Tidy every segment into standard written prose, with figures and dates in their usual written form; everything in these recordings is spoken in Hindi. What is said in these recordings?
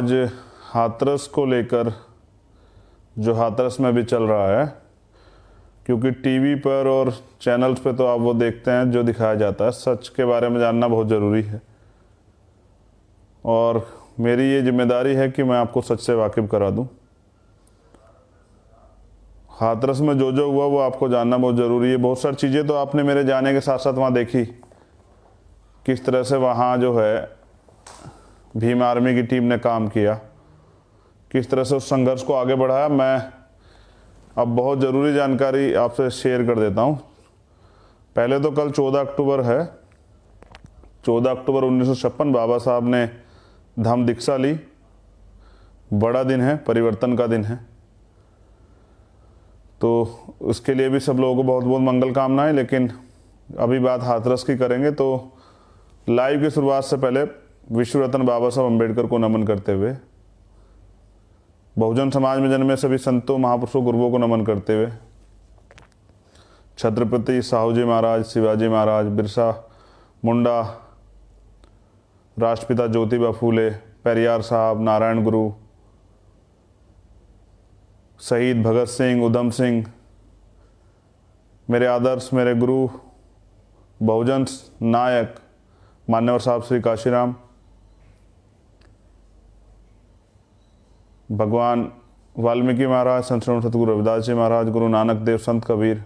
आज हाथरस को लेकर जो हाथरस में भी चल रहा है, क्योंकि टीवी पर और चैनल्स पे तो आप वो देखते हैं जो दिखाया जाता है, सच के बारे में जानना बहुत ज़रूरी है और मेरी ये जिम्मेदारी है कि मैं आपको सच से वाकिफ़ करा दूं। हाथरस में जो जो हुआ वो आपको जानना बहुत ज़रूरी है। बहुत सारी चीज़ें तो आपने मेरे जाने के साथ साथ वहाँ देखी, किस तरह से वहाँ जो है भीम आर्मी की टीम ने काम किया, किस तरह से उस संघर्ष को आगे बढ़ाया। मैं अब बहुत ज़रूरी जानकारी आपसे शेयर कर देता हूँ। पहले तो कल 14 अक्टूबर है। 14 अक्टूबर 1956 बाबा साहब ने धम्म दीक्षा ली। बड़ा दिन है, परिवर्तन का दिन है, तो उसके लिए भी सब लोगों को बहुत बहुत मंगल कामनाएं। लेकिन अभी बात हाथरस की करेंगे, तो लाइव की शुरुआत से पहले विश्व रत्न बाबा साहब अम्बेडकर को नमन करते हुए, बहुजन समाज में जन्मे सभी संतों, महापुरुषों, गुरुओं को नमन करते हुए, छत्रपति साहू जी महाराज, शिवाजी महाराज, बिरसा मुंडा, राष्ट्रपिता ज्योतिबा फूले, पेरियार साहब, नारायण गुरु, शहीद भगत सिंह, उधम सिंह, मेरे आदर्श, मेरे गुरु, बहुजन नायक मान्यवर साहब श्री काशीराम, भगवान वाल्मीकि महाराज, संत सतगुरु रविदास जी महाराज, गुरु नानक देव, संत कबीर,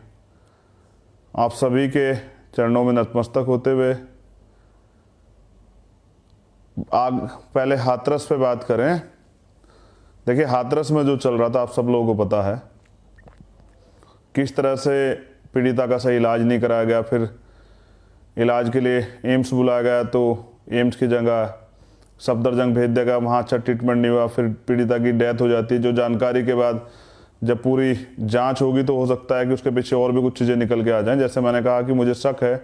आप सभी के चरणों में नतमस्तक होते हुए पहले हाथरस पे बात करें। देखिए, हाथरस में जो चल रहा था आप सब लोगों को पता है, किस तरह से पीड़िता का सही इलाज नहीं कराया गया, फिर इलाज के लिए एम्स बुलाया गया तो एम्स की जगह सफदरजंग भेज देगा, वहाँ अच्छा ट्रीटमेंट नहीं हुआ, फिर पीड़िता की डेथ हो जाती है। जो जानकारी के बाद जब पूरी जांच होगी तो हो सकता है कि उसके पीछे और भी कुछ चीज़ें निकल के आ जाएं। जैसे मैंने कहा कि मुझे शक है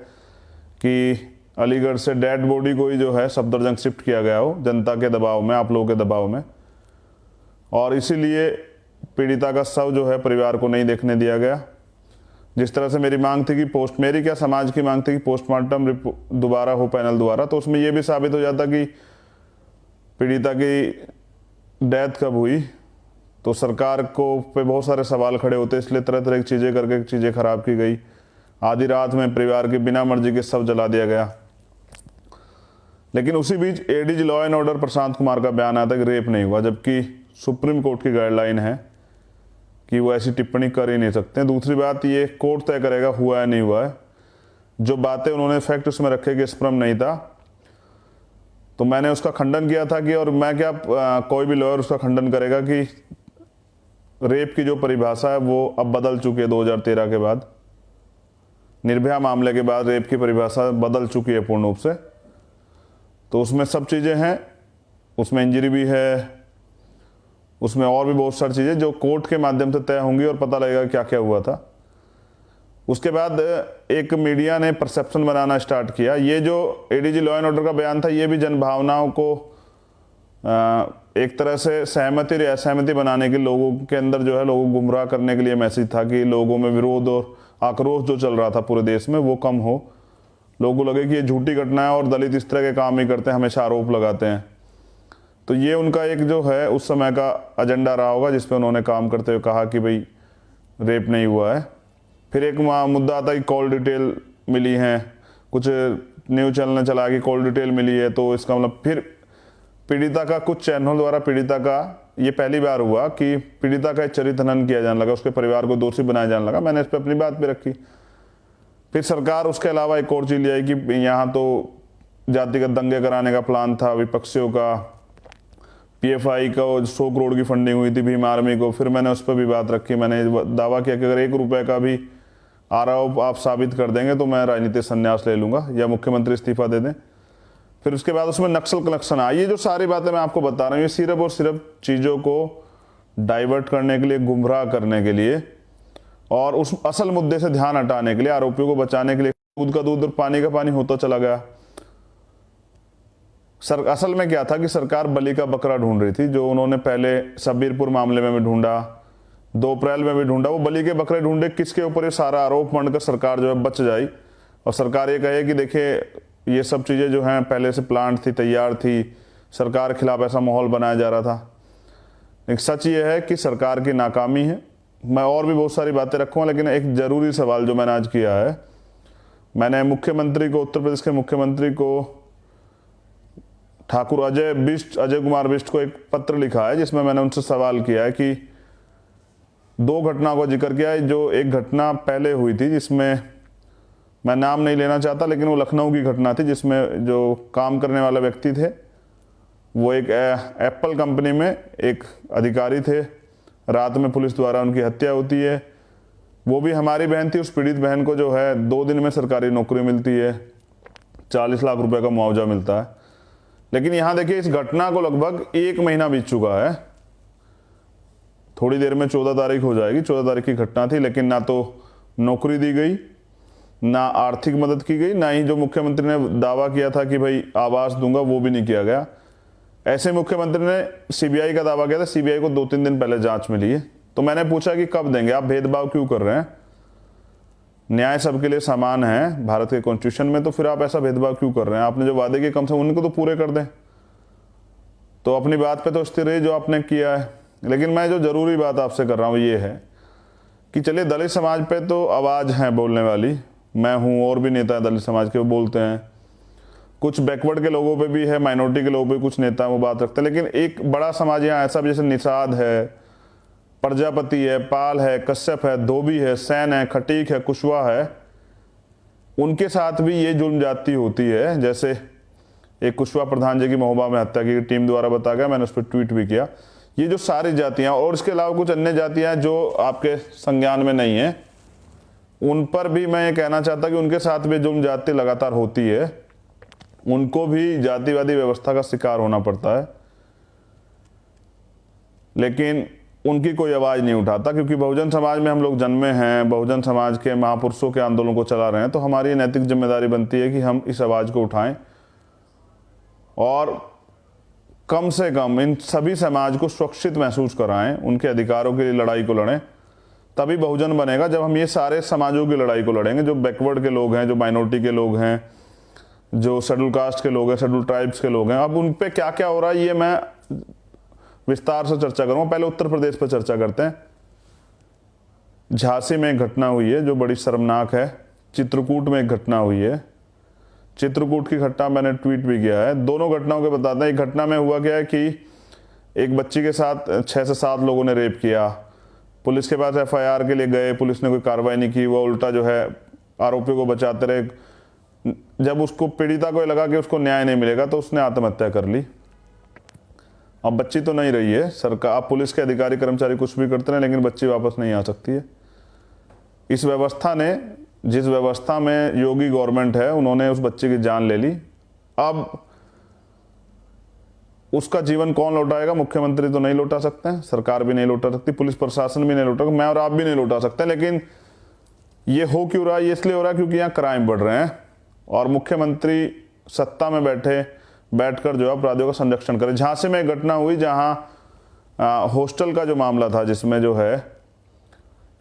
कि अलीगढ़ से डेड बॉडी को ही जो है सफदरजंग शिफ्ट किया गया हो, जनता के दबाव में, आप लोगों के दबाव में, और इसीलिए पीड़िता का शव जो है परिवार को नहीं देखने दिया गया। जिस तरह से मेरी मांग थी कि मेरी क्या समाज की मांग थी कि पोस्टमार्टम दोबारा हो पैनल द्वारा, तो उसमें यह भी साबित हो जाता कि पीड़िता की डेथ कब हुई, तो सरकार को पे बहुत सारे सवाल खड़े होते, इसलिए तरह तरह की चीज़ें करके चीज़ें खराब की गई। आधी रात में परिवार के बिना मर्जी के शव जला दिया गया। लेकिन उसी बीच ADG law and order Prashant Kumar का बयान आया था कि रेप नहीं हुआ, जबकि सुप्रीम कोर्ट की गाइडलाइन है कि वो ऐसी टिप्पणी कर ही नहीं सकते। दूसरी बात, ये कोर्ट तय करेगा हुआ है नहीं हुआ है। जो बातें उन्होंने फैक्ट उसमें रखे कि स्पर्म नहीं था, तो मैंने उसका खंडन किया था कि, और मैं क्या कोई भी लॉयर उसका खंडन करेगा कि रेप की जो परिभाषा है वो अब बदल चुकी है। 2013 के बाद, निर्भया मामले के बाद रेप की परिभाषा बदल चुकी है पूर्ण रूप से। तो उसमें सब चीज़ें हैं, उसमें इंजरी भी है, उसमें और भी बहुत सारी चीज़ें जो कोर्ट के माध्यम से तय होंगी और पता लगेगा क्या क्या हुआ था। उसके बाद एक मीडिया ने परसेप्शन बनाना स्टार्ट किया। ये जो एडीजी लॉ एंड ऑर्डर का बयान था, ये भी जनभावनाओं को एक तरह से सहमति या असहमति बनाने के, लोगों के अंदर जो है लोगों को गुमराह करने के लिए मैसेज था कि लोगों में विरोध और आक्रोश जो चल रहा था पूरे देश में वो कम हो, लोगों को लगे कि ये झूठी घटना है और दलित इस तरह के काम ही करते हैं, हमेशा आरोप लगाते हैं। तो ये उनका एक जो है उस समय का एजेंडा रहा होगा, जिस पे उन्होंने काम करते हुए कहा कि भाई रेप नहीं हुआ है। फिर एक मुद्दा आता है कि कॉल डिटेल मिली है, कुछ न्यूज़ चैनल ने चला कि कॉल डिटेल मिली है, तो इसका मतलब फिर पीड़िता का कुछ चैनल द्वारा पीड़िता का, ये पहली बार हुआ कि पीड़िता का चरित्र हनन किया जाने लगा, उसके परिवार को दोषी बनाया जाने लगा। मैंने इस पर अपनी बात भी रखी। फिर सरकार उसके अलावा एक और चीज़ ले आई कि यहाँ तो जातिगत दंगे कराने का प्लान था विपक्षियों का, पीएफआई का 100 करोड़ की फंडिंग हुई थी भीम आर्मी को। फिर मैंने उस पर भी बात रखी। मैंने दावा किया कि अगर 1 रुपये का भी आरोप आप साबित कर देंगे तो मैं राजनीतिक संन्यास ले लूँगा या मुख्यमंत्री इस्तीफा दे दें। फिर उसके बाद उसमें नक्सल कनेक्शन आया। ये जो सारी बातें मैं आपको बता रहा हूँ, ये सिर्फ और सिर्फ चीज़ों को डाइवर्ट करने के लिए, गुमराह करने के लिए और उस असल मुद्दे से ध्यान हटाने के लिए, आरोपियों को बचाने के लिए दूध का दूध और पानी का पानी होता चला गया। असल में क्या था कि सरकार बलि का बकरा ढूंढ रही थी, जो उन्होंने पहले सबीरपुर मामले में भी ढूंढा, 2 अप्रैल में भी ढूंढा। वो बलि के बकरे ढूंढे किसके ऊपर ये सारा आरोप मंडकर सरकार जो है बच जाए और सरकार ये कहे कि देखिए ये सब चीज़ें जो हैं पहले से प्लान थी, तैयार थी, सरकार के खिलाफ ऐसा माहौल बनाया जा रहा था। एक सच ये है कि सरकार की नाकामी है। मैं और भी बहुत सारी बातें रखूँगा, लेकिन एक ज़रूरी सवाल जो मैंने आज किया है, मैंने मुख्यमंत्री को, उत्तर प्रदेश के मुख्यमंत्री को, ठाकुर अजय कुमार बिष्ट को एक पत्र लिखा है जिसमें मैंने उनसे सवाल किया है कि 2 घटनाओं का जिक्र किया है। जो एक घटना पहले हुई थी जिसमें मैं नाम नहीं लेना चाहता, लेकिन वो लखनऊ की घटना थी जिसमें जो काम करने वाले व्यक्ति थे वो एक एप्पल कंपनी में एक अधिकारी थे, रात में पुलिस द्वारा उनकी हत्या होती है। वो भी हमारी बहन थी। उस पीड़ित बहन को जो है 2 दिन में सरकारी नौकरी मिलती है, 40 लाख रुपए का मुआवजा मिलता है। लेकिन यहाँ देखिए, इस घटना को लगभग 1 महीना बीत चुका है। थोड़ी देर में 14 तारीख हो जाएगी, 14 तारीख की घटना थी, लेकिन ना तो नौकरी दी गई, ना आर्थिक मदद की गई, ना ही जो मुख्यमंत्री ने दावा किया था कि भाई आवास दूंगा वो भी नहीं किया गया। ऐसे मुख्यमंत्री ने सीबीआई का दावा किया था, सीबीआई को 2-3 दिन पहले जांच मिली है। तो मैंने पूछा कि कब देंगे, आप भेदभाव क्यों कर रहे हैं? न्याय सबके लिए समान है भारत के कॉन्स्टिट्यूशन में, तो फिर आप ऐसा भेदभाव क्यों कर रहे हैं? आपने जो वादे किए कम से कम उनको तो पूरे कर दें। तो अपनी बात पे तो स्थिर रहिए जो आपने किया है। लेकिन मैं जो जरूरी बात आपसे कर रहा हूँ ये है कि चलिए, दलित समाज पे तो आवाज़ है बोलने वाली, मैं हूँ, और भी नेता है दलित समाज के वो बोलते हैं, कुछ बैकवर्ड के लोगों पे भी है, माइनॉरिटी के लोगों पे कुछ नेता वो बात रखते हैं। लेकिन एक बड़ा समाज यहाँ ऐसा भी, जैसे निषाद है, प्रजापति है, पाल है, कश्यप है, धोबी है, सैन है, खटीक है, कुशवाहा है, उनके साथ भी ये जुल्म जाती होती है। जैसे एक कुशवाहा प्रधान जी की महोबा में हत्या की टीम द्वारा बताया गया, मैंने उस पर ट्वीट भी किया। ये जो सारी जातियाँ और इसके अलावा कुछ अन्य जातियाँ जो आपके संज्ञान में नहीं है, उन पर भी मैं ये कहना चाहता कि उनके साथ भी जुल्म जाति लगातार होती है, उनको भी जातिवादी व्यवस्था का शिकार होना पड़ता है। लेकिन उनकी कोई आवाज़ नहीं उठाता, क्योंकि बहुजन समाज में हम लोग जन्मे हैं, बहुजन समाज के महापुरुषों के आंदोलन को चला रहे हैं। तो हमारी नैतिक जिम्मेदारी बनती है कि हम इस आवाज़ को उठाएं और कम से कम इन सभी समाज को सुरक्षित महसूस कराएं, उनके अधिकारों के लिए लड़ाई को लड़ें। तभी बहुजन बनेगा जब हम ये सारे समाजों की लड़ाई को लड़ेंगे, जो बैकवर्ड के लोग हैं, जो माइनॉरिटी के लोग हैं, जो शेड्यूल कास्ट के लोग हैं, शेड्यूल ट्राइब्स के लोग हैं। अब उन पे क्या क्या हो रहा है ये मैं विस्तार से चर्चा करूंगा। पहले उत्तर प्रदेश पर चर्चा करते हैं। झांसी में एक घटना हुई है जो बड़ी शर्मनाक है। चित्रकूट में एक घटना हुई है। चित्रकूट की घटना मैंने ट्वीट भी किया है। दोनों घटनाओं के बताते हैं। एक घटना में हुआ क्या है कि एक बच्ची के साथ 6 से 7 लोगों ने रेप किया। पुलिस के पास FIR के लिए गए, पुलिस ने कोई कार्रवाई नहीं की, वो उल्टा जो है आरोपी को बचाते रहे। जब उसको, पीड़िता को लगा कि उसको न्याय नहीं मिलेगा, तो उसने आत्महत्या कर ली। अब बच्ची तो नहीं रही है, सरकार, पुलिस के अधिकारी कर्मचारी कुछ भी करते हैं, लेकिन बच्ची वापस नहीं आ सकती है। इस व्यवस्था ने, जिस व्यवस्था में योगी गवर्नमेंट है, उन्होंने उस बच्चे की जान ले ली। अब उसका जीवन कौन लौटाएगा? मुख्यमंत्री तो नहीं लौटा सकते हैं, सरकार भी नहीं लौटा सकती, पुलिस प्रशासन भी नहीं लौटा, मैं और आप भी नहीं लौटा सकते। लेकिन ये हो क्यों रहा है? ये इसलिए हो रहा है क्योंकि यहाँ क्राइम बढ़ रहे हैं और मुख्यमंत्री सत्ता में बैठकर जो है अपराधियों का संरक्षण करें। झांसी में एक घटना हुई जहां हॉस्टल का जो मामला था, जिसमें जो है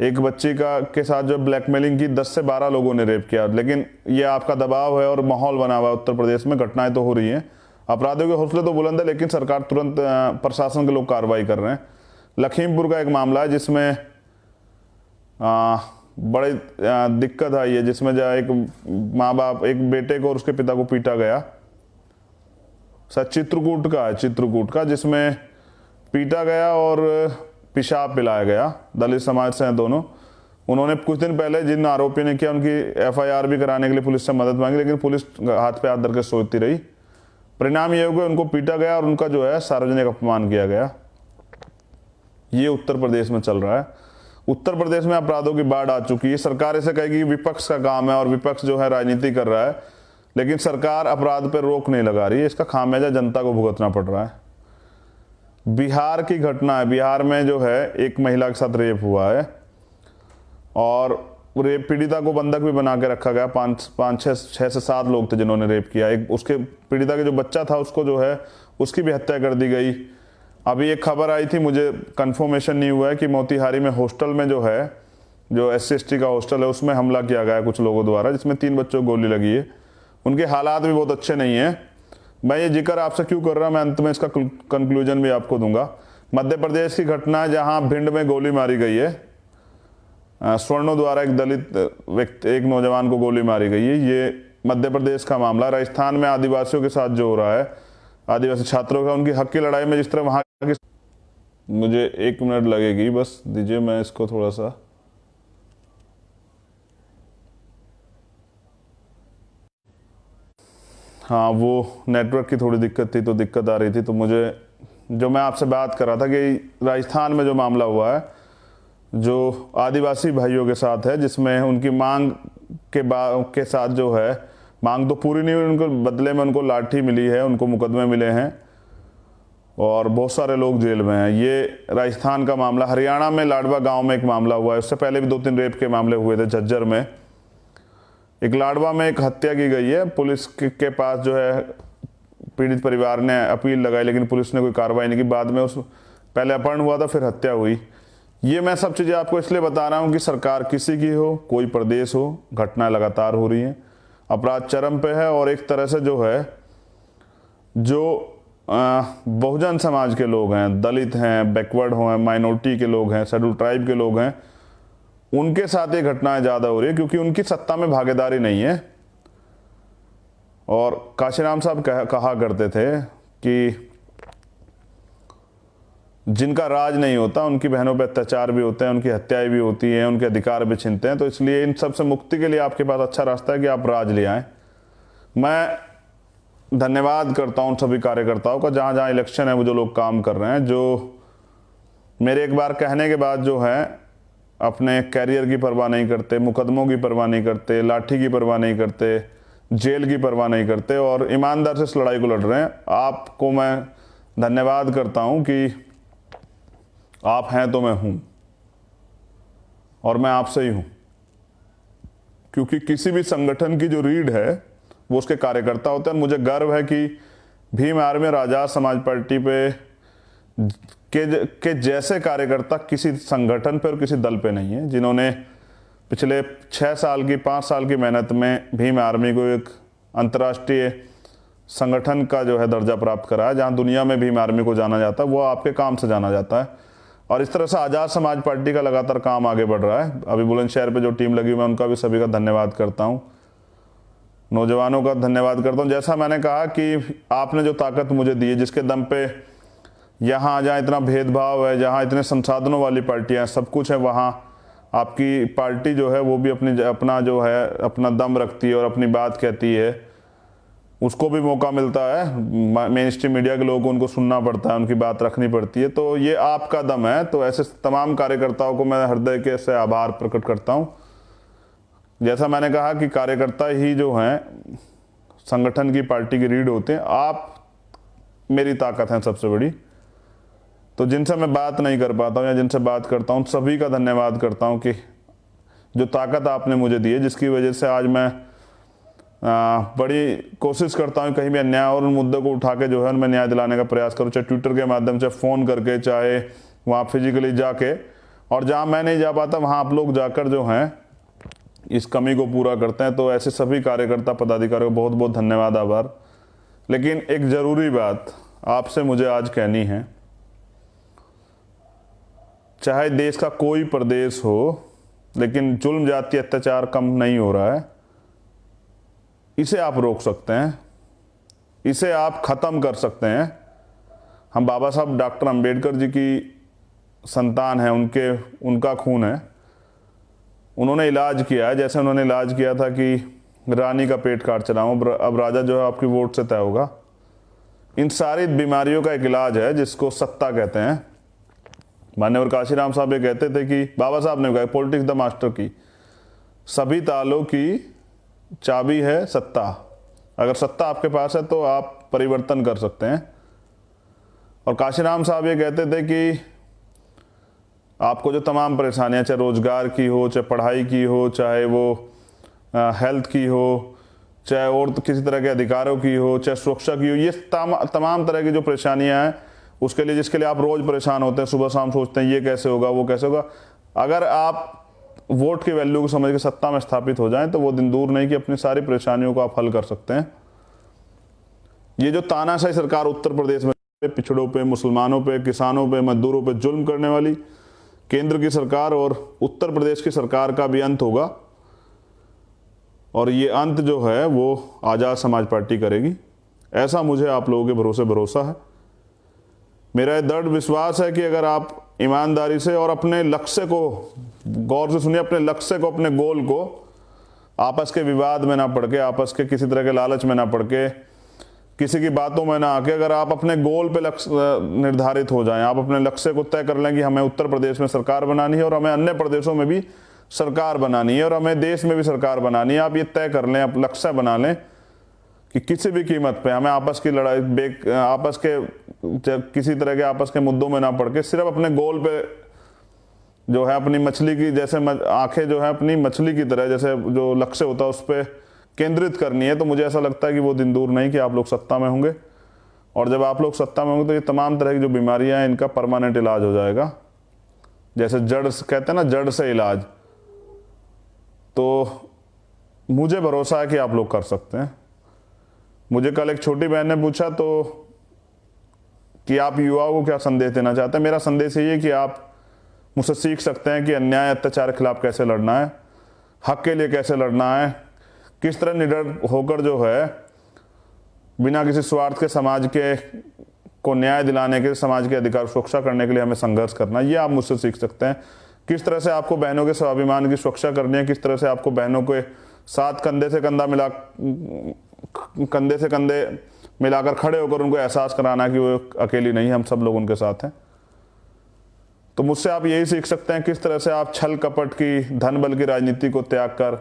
एक बच्ची के साथ जो ब्लैकमेलिंग की 10 से 12 लोगों ने रेप किया। लेकिन ये आपका दबाव है और माहौल बना हुआ है उत्तर प्रदेश में, घटनाएं तो हो रही हैं, अपराधियों के हौसले तो बुलंद है, लेकिन सरकार तुरंत, प्रशासन के लोग कार्रवाई कर रहे हैं। लखीमपुर का एक मामला है जिसमें बड़ी दिक्कत आई है, जिसमें जो एक माँ बाप, एक बेटे को और उसके पिता को पीटा गया। चित्रकूट का है, चित्रकूट का, जिसमें पीटा गया और पेशाब पिलाया गया। दलित समाज से हैं दोनों। उन्होंने कुछ दिन पहले जिन आरोपी ने किया उनकी FIR भी कराने के लिए पुलिस से मदद मांगी, लेकिन पुलिस हाथ पे हाथ धर के सोचती रही। परिणाम ये हो गया, उनको पीटा गया और उनका जो है सार्वजनिक अपमान किया गया। ये उत्तर प्रदेश में चल रहा है। उत्तर प्रदेश में अपराधों की बाढ़ आ चुकी है। सरकार इसे कहेगी विपक्ष का काम है और विपक्ष जो है राजनीति कर रहा है, लेकिन सरकार अपराध पर रोक नहीं लगा रही है। इसका खामियाजा जनता को भुगतना पड़ रहा है। बिहार की घटना है। बिहार में जो है एक महिला के साथ रेप हुआ है और रेप पीड़िता को बंधक भी बना के रखा गया। 6 से 7 लोग थे जिन्होंने रेप किया। एक उसके पीड़िता के जो बच्चा था उसको जो है उसकी भी हत्या कर दी गई। अभी एक खबर आई थी, मुझे कंफर्मेशन नहीं हुआ है, कि मोतिहारी में हॉस्टल में जो है, जो SC/ST का हॉस्टल है, उसमें हमला किया गया है कुछ लोगों द्वारा, जिसमें 3 बच्चों को गोली लगी है। उनके हालात भी बहुत अच्छे नहीं हैं। मैं ये जिक्र आपसे क्यों कर रहा हूं, मैं अंत में इसका कंक्लूजन भी आपको दूंगा। मध्य प्रदेश की घटना है जहां भिंड में गोली मारी गई है, स्वर्णों द्वारा एक दलित व्यक्ति, एक नौजवान को गोली मारी गई है। ये मध्य प्रदेश का मामला। राजस्थान में आदिवासियों के साथ जो हो रहा है, आदिवासी छात्रों का उनकी हक की लड़ाई में जिस तरह वहां की, मुझे 1 मिनट लगेगी बस दीजिए, मैं इसको थोड़ा सा, हाँ वो नेटवर्क की थोड़ी दिक्कत थी तो दिक्कत आ रही थी। तो मुझे जो मैं आपसे बात कर रहा था कि राजस्थान में जो मामला हुआ है जो आदिवासी भाइयों के साथ है, जिसमें उनकी मांग के साथ जो है, मांग तो पूरी नहीं हुई, उनको बदले में उनको लाठी मिली है, उनको मुकदमे मिले हैं और बहुत सारे लोग जेल में हैं। ये राजस्थान का मामला। हरियाणा में लाडवा गांव में एक मामला हुआ है, उससे पहले भी 2-3 रेप के मामले हुए थे। झज्जर में एक लाडवा में एक हत्या की गई है, पुलिस के पास जो है पीड़ित परिवार ने अपील लगाई, लेकिन पुलिस ने कोई कार्रवाई नहीं की। बाद में उस पहले अपहरण हुआ था, फिर हत्या हुई। ये मैं सब चीज़ें आपको इसलिए बता रहा हूँ कि सरकार किसी की हो, कोई प्रदेश हो, घटनाएं लगातार हो रही हैं, अपराध चरम पे है। और एक तरह से जो है, जो बहुजन समाज के लोग हैं, दलित हैं, बैकवर्ड हैं, माइनॉरिटी के लोग हैं, शेड्यूल ट्राइब के लोग हैं, उनके साथ ये घटनाएं ज़्यादा हो रही है क्योंकि उनकी सत्ता में भागीदारी नहीं है। और काशीराम साहब कहा करते थे कि जिनका राज नहीं होता उनकी बहनों पर अत्याचार भी होते हैं, उनकी हत्याएं भी होती हैं, उनके अधिकार भी छीनते हैं। तो इसलिए इन सब से मुक्ति के लिए आपके पास अच्छा रास्ता है कि आप राज ले आएँ। मैं धन्यवाद करता हूं सभी कार्यकर्ताओं का, जहां जहां इलेक्शन है वो जो लोग काम कर रहे हैं, जो मेरे एक बार कहने के बाद जो है अपने कैरियर की परवाह नहीं करते, मुकदमों की परवाह नहीं करते, लाठी की परवाह नहीं करते, जेल की परवाह नहीं करते और ईमानदार से इस लड़ाई को लड़ रहे हैं। आपको मैं धन्यवाद करता हूं कि आप हैं तो मैं हूं और मैं आपसे ही हूं, क्योंकि किसी भी संगठन की जो रीढ़ है वो उसके कार्यकर्ता होते हैं। मुझे गर्व है कि भीम आर्मी और आजाद समाज पार्टी पे के जैसे कार्यकर्ता किसी संगठन पे और किसी दल पे नहीं है, जिन्होंने पिछले 6 साल की 5 साल की मेहनत में भीम आर्मी को एक अंतर्राष्ट्रीय संगठन का जो है दर्जा प्राप्त करा है, जहां दुनिया में भीम आर्मी को जाना जाता है, वो आपके काम से जाना जाता है। और इस तरह से आज़ाद समाज पार्टी का लगातार काम आगे बढ़ रहा है। अभी बुलंदशहर पे जो टीम लगी हुई है उनका भी सभी का धन्यवाद करता हूँ, नौजवानों का धन्यवाद करता हूँ। जैसा मैंने कहा कि आपने जो ताकत मुझे दी है, जिसके दम पे यहाँ जहाँ इतना भेदभाव है, जहाँ इतने संसाधनों वाली पार्टियाँ सब कुछ है, वहाँ आपकी पार्टी जो है वो भी अपना जो है अपना दम रखती है और अपनी बात कहती है, उसको भी मौका मिलता है। मेन स्ट्रीम मीडिया के लोगों को उनको सुनना पड़ता है, उनकी बात रखनी पड़ती है। तो ये आपका दम है। तो ऐसे तमाम कार्यकर्ताओं को मैं हृदय के से आभार प्रकट करता हूँ। जैसा मैंने कहा कि कार्यकर्ता ही जो हैं संगठन की, पार्टी की रीढ़ होते हैं। आप मेरी ताकत है सबसे बड़ी। तो जिनसे मैं बात नहीं कर पाता हूँ या जिनसे बात करता हूँ, सभी का धन्यवाद करता हूँ कि जो ताकत आपने मुझे दी है, जिसकी वजह से आज मैं बड़ी कोशिश करता हूँ कहीं भी अन्याय और उन मुद्दों को उठा के जो है उनमें न्याय दिलाने का प्रयास करूँ, चाहे ट्विटर के माध्यम से, फ़ोन करके, चाहे वहाँ फिजिकली जाके, और जहाँ मैं नहीं जा पाता वहाँ आप लोग जाकर जो हैं इस कमी को पूरा करते हैं। तो ऐसे सभी कार्यकर्ता पदाधिकारियों को बहुत बहुत धन्यवाद, आभार। लेकिन एक ज़रूरी बात आपसे मुझे आज कहनी है, चाहे देश का कोई प्रदेश हो, लेकिन जुल्म जाति अत्याचार कम नहीं हो रहा है। इसे आप रोक सकते हैं, इसे आप ख़त्म कर सकते हैं। हम बाबा साहब डॉक्टर अंबेडकर जी की संतान हैं, उनका खून है। उन्होंने इलाज किया है, जैसे उन्होंने इलाज किया था कि रानी का पेट काट चलाऊं, अब राजा जो है आपकी वोट से तय होगा। इन सारी बीमारियों का एक इलाज है जिसको सत्ता कहते हैं। मान्यवर काशीराम साहब ये कहते थे कि बाबा साहब ने कहा, पॉलिटिक्स द मास्टर की, सभी तालों की चाबी है सत्ता। अगर सत्ता आपके पास है तो आप परिवर्तन कर सकते हैं। और काशीराम साहब ये कहते थे कि आपको जो तमाम परेशानियां, चाहे रोजगार की हो, चाहे पढ़ाई की हो, चाहे वो हेल्थ की हो, चाहे और किसी तरह के अधिकारों की हो, चाहे सुरक्षा की हो, ये तमाम तरह की जो परेशानियां हैं, उसके लिए जिसके लिए आप रोज परेशान होते हैं, सुबह शाम सोचते हैं ये कैसे होगा, वो कैसे होगा, अगर आप वोट की वैल्यू को समझ के सत्ता में स्थापित हो जाएं तो वो दिन दूर नहीं कि अपनी सारी परेशानियों को आप हल कर सकते हैं। ये जो तानाशाही सरकार उत्तर प्रदेश में पिछड़ों पे, मुसलमानों पे, किसानों पे, मजदूरों पे जुल्म करने वाली केंद्र की सरकार और उत्तर प्रदेश की सरकार का भी अंत होगा। और ये अंत जो है वो आज़ाद समाज पार्टी करेगी, ऐसा मुझे आप लोगों के भरोसे भरोसा है। मेरा यह दृढ़ विश्वास है कि अगर आप ईमानदारी से और अपने लक्ष्य को, गौर से सुनिए, अपने लक्ष्य को, अपने गोल को आपस के विवाद में ना पड़ के, आपस के किसी तरह के लालच में ना पड़ के, किसी की बातों में ना आके, अगर आप अपने गोल पे लक्ष्य निर्धारित हो जाएं, आप अपने लक्ष्य को तय कर लें कि हमें उत्तर प्रदेश में सरकार बनानी है और हमें अन्य प्रदेशों में भी सरकार बनानी है और हमें देश में भी सरकार बनानी है, आप ये तय कर लें, आप लक्ष्य बना लें कि किसी भी कीमत पे हमें आपस की लड़ाई, आपस के किसी तरह के आपस के मुद्दों में ना पड़ के सिर्फ अपने गोल पे जो है, अपनी मछली की जैसे आंखें जो है अपनी मछली की तरह जैसे जो लक्ष्य होता है उस पर केंद्रित करनी है। तो मुझे ऐसा लगता है कि वो दिन दूर नहीं कि आप लोग सत्ता में होंगे, और जब आप लोग सत्ता में होंगे तो ये तमाम तरह की जो बीमारियां हैं इनका परमानेंट इलाज हो जाएगा। जैसे जड़ कहते हैं ना, जड़ से इलाज। तो मुझे भरोसा है कि आप लोग कर सकते हैं। मुझे कल एक छोटी बहन ने पूछा तो कि आप युवाओं को क्या संदेश देना चाहते हैं। मेरा संदेश यही है कि आप मुझसे सीख सकते हैं कि अन्याय अत्याचार के खिलाफ कैसे लड़ना है, हक के लिए कैसे लड़ना है, किस तरह निडर होकर जो है बिना किसी स्वार्थ के समाज के को न्याय दिलाने के, समाज के अधिकार सुरक्षा करने के लिए हमें संघर्ष करना है। ये आप मुझसे सीख सकते हैं। किस तरह से आपको बहनों के स्वाभिमान की सुरक्षा करनी है, किस तरह से आपको बहनों के साथ कंधे से कंधे मिलाकर खड़े होकर उनको एहसास कराना कि वो अकेली नहीं, हम सब लोग उनके साथ हैं। तो मुझसे आप यही सीख सकते हैं किस तरह से आप छल कपट की, धन बल की राजनीति को त्याग कर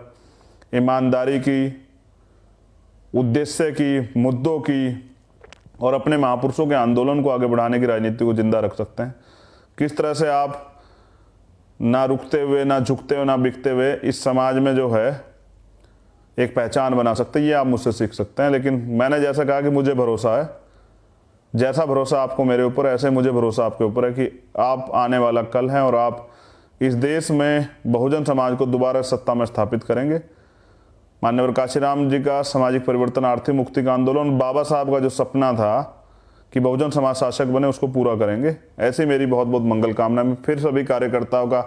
ईमानदारी की, उद्देश्य की, मुद्दों की और अपने महापुरुषों के आंदोलन को आगे बढ़ाने की राजनीति को जिंदा रख सकते हैं। किस तरह से आप ना रुकते हुए, ना झुकते हुए, ना बिकते हुए इस समाज में जो है एक पहचान बना सकते हैं, ये आप मुझसे सीख सकते हैं। लेकिन मैंने जैसा कहा कि मुझे भरोसा है, जैसा भरोसा आपको मेरे ऊपर है ऐसे मुझे भरोसा आपके ऊपर है कि आप आने वाला कल हैं और आप इस देश में बहुजन समाज को दोबारा सत्ता में स्थापित करेंगे। माननीय काशीराम जी का सामाजिक परिवर्तन, आर्थिक मुक्ति का आंदोलन, बाबा साहब का जो सपना था कि बहुजन समाज शासक बने, उसको पूरा करेंगे। ऐसी मेरी बहुत बहुत मंगल कामना। मैं फिर सभी कार्यकर्ताओं का,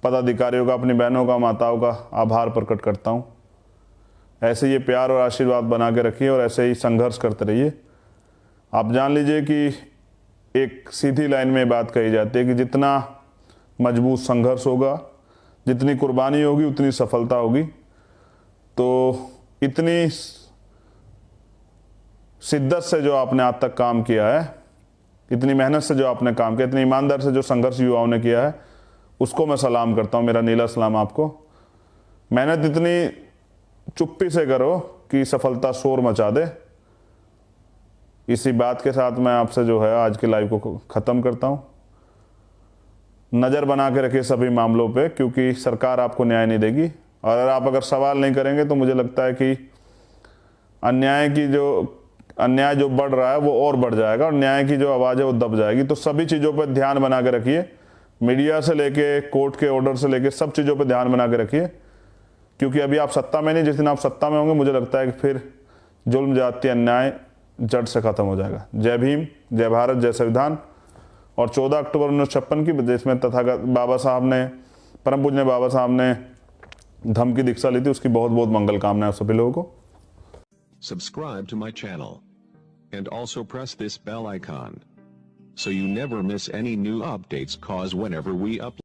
पदाधिकारियों का, अपनी बहनों का, माताओं का आभार प्रकट करता हूँ। ऐसे ये प्यार और आशीर्वाद बना के रखिए और ऐसे ही संघर्ष करते रहिए। आप जान लीजिए कि एक सीधी लाइन में बात कही जाती है कि जितना मजबूत संघर्ष होगा, जितनी कुर्बानी होगी, उतनी सफलता होगी। तो इतनी शिद्दत से जो आपने आज तक काम किया है, इतनी मेहनत से जो आपने काम किया, इतनी ईमानदार से जो संघर्ष युवाओं ने किया है, उसको मैं सलाम करता हूँ। मेरा नीला सलाम आपको। मेहनत इतनी चुप्पी से करो कि सफलता शोर मचा दे। इसी बात के साथ मैं आपसे जो है आज के लाइव को ख़त्म करता हूँ। नज़र बना के रखिए सभी मामलों पे, क्योंकि सरकार आपको न्याय नहीं देगी। और अगर सवाल नहीं करेंगे तो मुझे लगता है कि अन्याय जो बढ़ रहा है वो और बढ़ जाएगा और न्याय की जो आवाज़ है वो दब जाएगी। तो सभी चीज़ों पर ध्यान बना के रखिए, मीडिया से लेके कोर्ट के ऑर्डर से लेके सब चीज़ों पर ध्यान बना के रखिए, क्योंकि अभी आप सत्ता में नहीं, जिस दिन आप सत्ता में होंगे मुझे लगता है कि फिर जुल्म, जाति, अन्याय जड़ से खत्म हो जाएगा। जय भीम, जय भारत, जय संविधान। और 14 अक्टूबर 1956 की जिसमें तथागत बाबा साहब ने, परम पूज्य बाबा साहब ने धम्म की दीक्षा ली थी, उसकी बहुत बहुत मंगल कामनाएं सभी लोगों को। Subscribe to my channel and also press this bell icon so you never miss any new updates, cause whenever we upload